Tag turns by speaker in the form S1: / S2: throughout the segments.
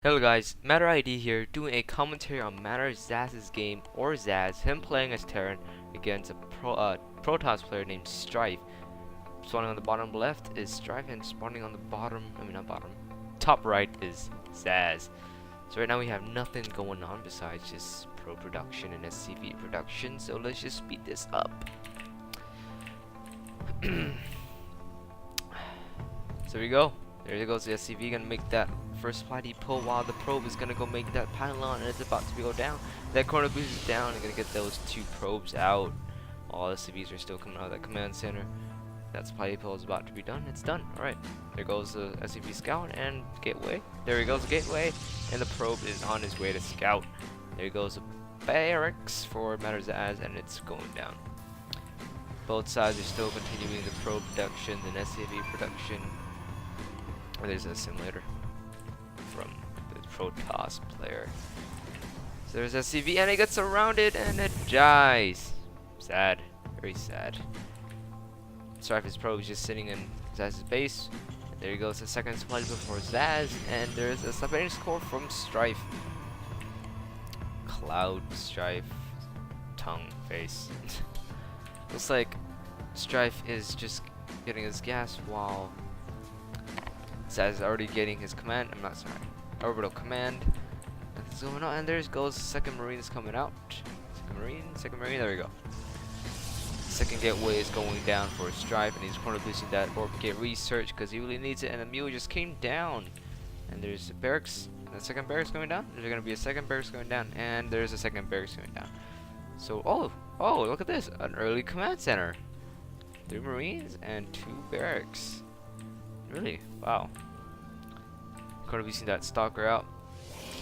S1: Hello guys, MaTterID here, doing a commentary on MaTterXazzx's game, or Zaz, him playing as Terran against a Protoss player named Strif. Spawning on the bottom left is Strif, and spawning on the top right is Zaz. So right now we have nothing going on besides just pro production and SCV production, so let's just speed this up. So here we go. There goes the SCV, gonna make that first supply depot while the probe is gonna go make that pylon, and it's about to go down. That corner boost is down, and gonna get those two probes out. All SCVs are still coming out of that command center. That supply depot is about to be done. It's done. Alright. There goes the SCV scout and gateway. There he goes, the gateway, and the probe is on his way to scout. There goes the barracks for MaTterXazzx, and it's going down. Both sides are still continuing the probe production and SCV production. There's a simulator from the Protoss player. So there's SCV, and it gets surrounded and it dies. Sad, very sad. Strif's probe is just sitting in Zazz's base. And there he goes, the second supply before Zazz, and there's a submarine score from Strif. Cloud, Strif, tongue, face. Looks like Strif is just getting his gas while Zaz is already getting his command. Orbital command. That's going on, and there goes the second marine is coming out. Second marine. There we go. Second gateway is going down for Strif, and he's corner boosting that orbit gate research because he really needs it. And the mule just came down, and there's a barracks. The second barracks going down. There's gonna be a second barracks going down, and there's a second barracks going down. So oh, look at this! An early command center. 3 marines and 2 barracks. Really? Wow. Corner boosting that stalker out.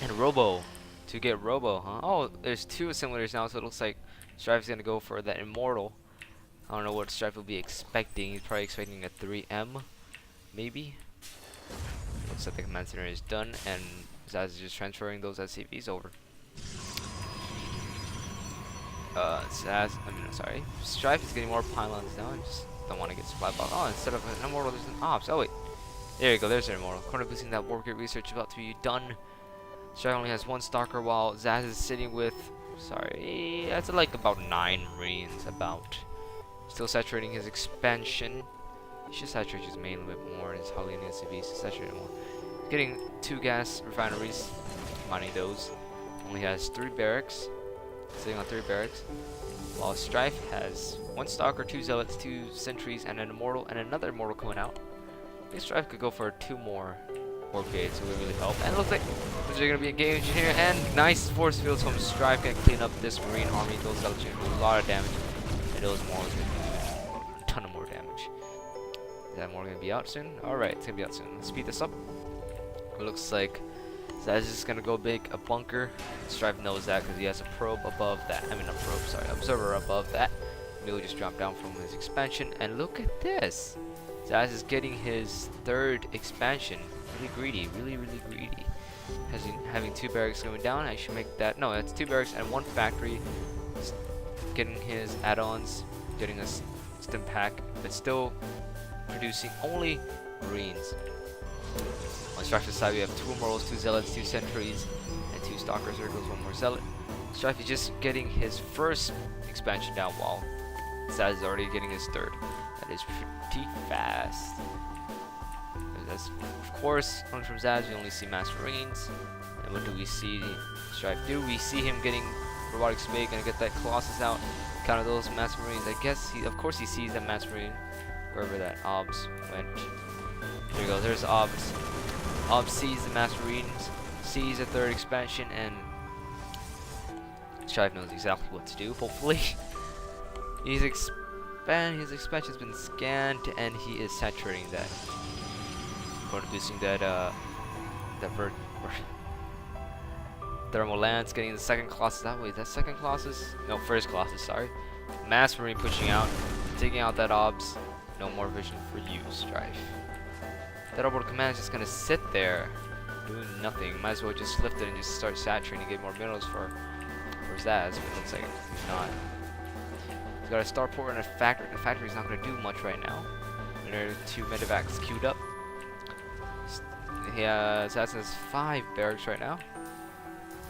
S1: And Robo. To get Robo, huh? Oh, there's 2 simulators now, so it looks like Strife's gonna go for that immortal. I don't know what Strife will be expecting. He's probably expecting a 3M, maybe. Looks like the command center is done, and Zaz is just transferring those SCVs over. Strif is getting more pylons now. I just don't want to get supply box. Oh, instead of an immortal, there's an ops. Oh wait, there you go. There's an immortal. Corner boosting that warp gate research about to be done. Strif only has 1 stalker, while Zaz is sitting with, that's like about 9 marines. Still saturating his expansion. He should saturate his main a little bit more. His hardly any SCVs to saturate more. Getting 2 gas refineries, mining those. Only has 3 barracks. Sitting on 3 barracks, while Strif has 1 stalker, 2 zealots, 2 sentries, and an immortal, and another immortal coming out. I think Strif could go for 2 more warp gates, so it would really help. And it looks like there's going to be engaged here, and nice force fields from Strif can clean up this marine army. Those zealots are going to do a lot of damage, and those immortals are going to do a ton of more damage. Is that immortal going to be out soon? Alright, it's going to be out soon. Let's speed this up. It looks like Zaz is just gonna go make a bunker. Strif knows that because he has a probe above that. Observer above that. Mule just dropped down from his expansion, and look at this. Zaz is getting his 3rd expansion. Really greedy, really greedy. Having 2 barracks going down, I should make that. No, that's 2 barracks and 1 factory. Just getting his add-ons, getting a stim pack, but still producing only marines. On Strife's side, we have 2 immortals, 2 zealots, 2 sentries, and 2 stalkers. There goes 1 more zealot. Strif is just getting his 1st expansion down, while Zaz is already getting his 3rd. That is pretty fast. As of course, coming from Zaz, we only see mass marines. And what do we see Strif do? We see him getting robotic spade, gonna get that colossus out, counter those mass marines. I guess of course he sees that mass marine wherever that obs went. There you go. There's obs. Obs sees the mass marines, sees the 3rd expansion, and Strif knows exactly what to do. Hopefully, his expansion's been scanned, and he is saturating that. Boosting that thermal lance, getting the 2nd colossus that way. That 2nd colossus? No, 1st colossus. Sorry. Mass marine pushing out, taking out that obs. No more vision for you, Strif. That orbital command is just gonna sit there, doing nothing. Might as well just lift it and just start saturating and get more minerals for Zaz. But it looks like he's not. He's got a starport and a factory. The factory's not gonna do much right now. And there are 2 medevacs queued up. Zaz has 5 barracks right now.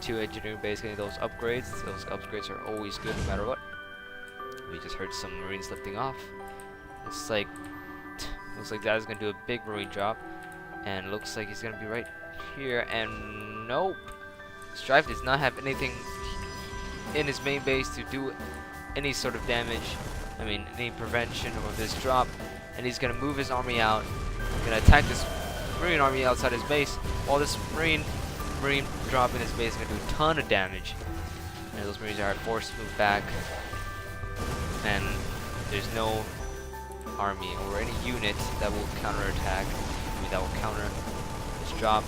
S1: 2 engineering base getting those upgrades. Those upgrades are always good no matter what. We just heard some Marines lifting off. Looks like Zaz is gonna do a big Marine drop, and looks like he's gonna be right here. And nope, Strif does not have anything in his main base to do any sort of damage. I mean, any prevention of this drop, and he's gonna move his army out. Gonna attack this Marine army outside his base, while this Marine drop in his base is gonna do a ton of damage. And those Marines are forced to move back, and there's no army or any unit that will counterattack. I mean, that will counter this drop.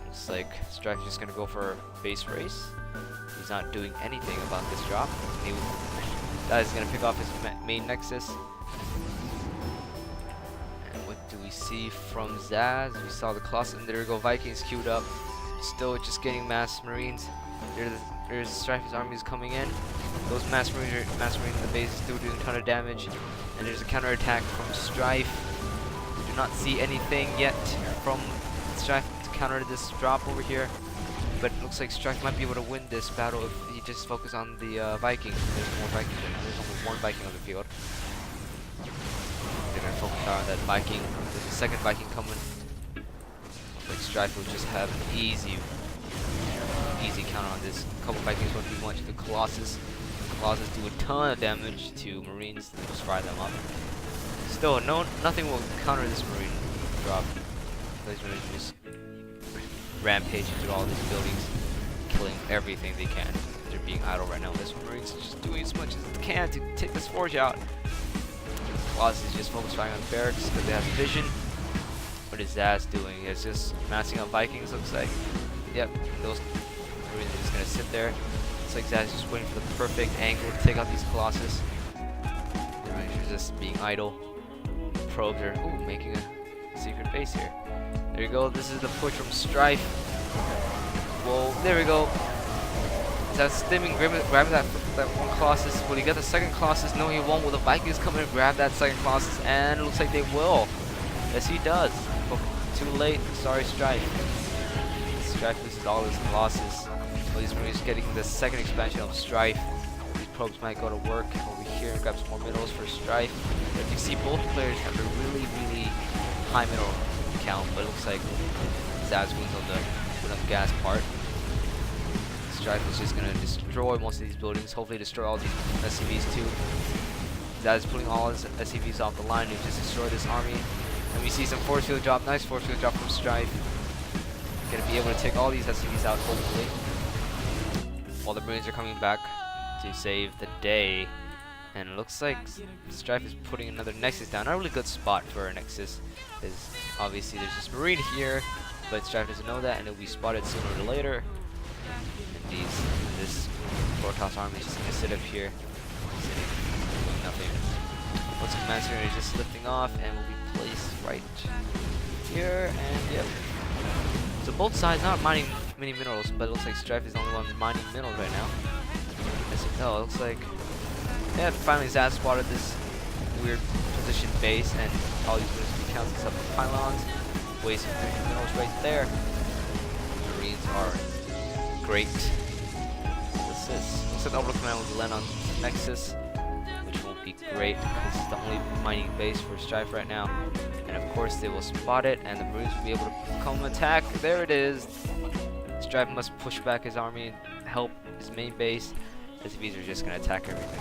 S1: Looks like Strif is just gonna go for a base race. He's not doing anything about this drop. That is gonna pick off his main nexus. And what do we see from Zaz? We saw the colossus, and there we go, Vikings queued up. Still just getting mass Marines. There's Strife's armies coming in. Those mass Marines in the base is still doing a ton of damage. And there's a counterattack from Strif. We do not see anything yet from Strif to counter this drop over here. But it looks like Strif might be able to win this battle if he just focuses on the Vikings. There's more Vikings. There's only one Viking on the field. They're gonna focus on that Viking. There's a second Viking coming. Like Strif will just have an easy counter on this. A couple Vikings 1v1 to the Colossus. The Colossus do a ton of damage to Marines. They just fry them up. Still, nothing will counter this Marine drop. These Marines just rampaging through all these buildings, killing everything they can. They're being idle right now. This Marines is just doing as much as they can to take this forge out. Colossus is just focused on barracks because they have vision. What is Zaz doing? He's just massing up Vikings, looks like. Yep, those Marines are just gonna sit there. Looks like Zaz is just waiting for the perfect angle to take out these Colossus. The Marines are just being idle. Probes are making a secret base here. There you go, this is the push from Strif. Whoa, there we go. Zaz stimming, grabbing that one Colossus. Will he get the second Colossus? No, he won't. Will the Vikings come in and grab that second Colossus? And it looks like they will. Yes, he does. Oh, too late. Sorry, Strif. Strif loses all his Colossus. Well, these Marines getting the second expansion of Strif. These probes might go to work over here and grab some more minerals for Strif. But you see, both players have a really high mineral count, but it looks like Zaz wins on the gas part. Strif is just gonna destroy most of these buildings, hopefully destroy all these SCVs too. Zaz is putting all his SCVs off the line to just destroy this army. And we see some force field drop, nice force field drop from Strif. Gonna be able to take all these SCVs out hopefully. While the Marines are coming back to save the day. And it looks like Strif is putting another Nexus down. Not a really good spot for a Nexus, because obviously there's this Marine here, but Strif doesn't know that, and it'll be spotted sooner or later. And this Protoss army is just gonna sit up here, doing nothing. What's command center is just lifting off, and will be placed right here. And yep. So both sides not mining many minerals, but it looks like Strif is the only one mining minerals right now. Oh, it looks like. Yeah, finally Zaz spotted this weird position base, and all these Marines can count up the pylons, wasting 3 minerals right there. Marines are great. What's this? Looks like the orbital command will land on Nexus, which won't be great because it's the only mining base for Strif right now. And of course they will spot it, and the Marines will be able to come attack. There it is. Strif must push back his army and help his main base. SCVs are just gonna attack everything.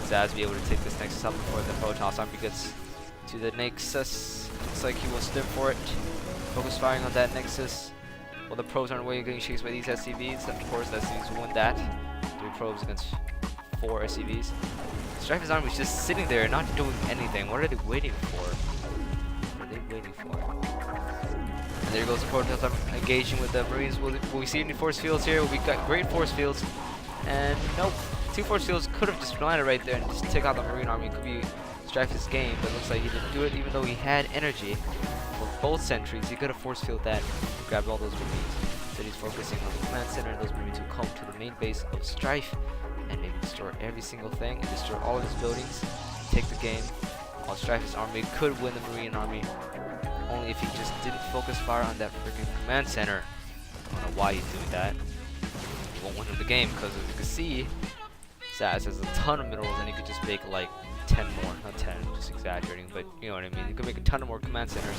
S1: Zaz be able to take this Nexus up before the Protoss army gets to the Nexus. Looks like he will stim for it. Focus firing on that Nexus. While the probes aren't getting chased by these SCVs. Of course, the SCVs will win that. 3 probes against 4 SCVs. Strife's army is just sitting there, not doing anything. What are they waiting for? What are they waiting for? And there goes the Protoss army engaging with the Marines. Will we see any force fields here? We got great force fields. And nope. 2 force fields could have just landed right there and just take out the Marine army. It could be Strife's game, but it looks like he didn't do it even though he had energy. With both sentries, he could have force fielded that and grabbed all those Marines. So he's focusing on the command center, and those Marines will come to the main base of Strif and maybe destroy every single thing and destroy all of his buildings, take the game. While Strife's army could win the Marine army, only if he just didn't focus fire on that freaking command center. I don't know why he's doing that. He won't win him the game, because as you can see, Zaz has a ton of minerals and he could just make like 10 more. Not 10, just exaggerating, but you know what I mean. He could make a ton of more command centers,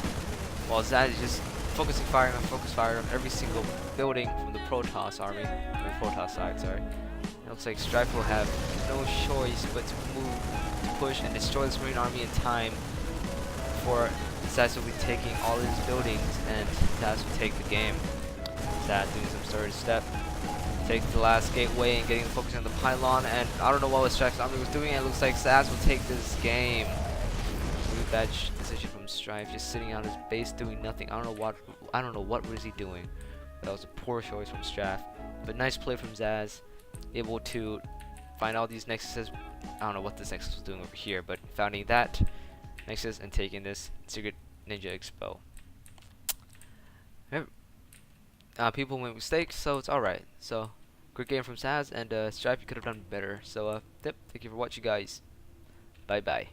S1: while Zaz is just focusing fire on every single building from the Protoss army, the Protoss side, sorry. It looks like Strif will have no choice but to move, to push, and destroy this Marine army in time before Zaz will be taking all his buildings, and Zaz will take the game. Zaz doing some sort of step, take the last gateway and getting focused on the pylon, and I don't know what Strife's army was doing, and it looks like Zaz will take this game. Really bad decision from Strif, just sitting on his base doing nothing. I don't know what was he doing. That was a poor choice from Strif, but nice play from Zaz, able to find all these nexuses. I don't know what this nexus was doing over here, but finding that nexus and taking this Secret Ninja Expo. People make mistakes, so it's alright. So, great game from Zaz, and Strif, you could have done better. So, yep, thank you for watching, guys. Bye bye.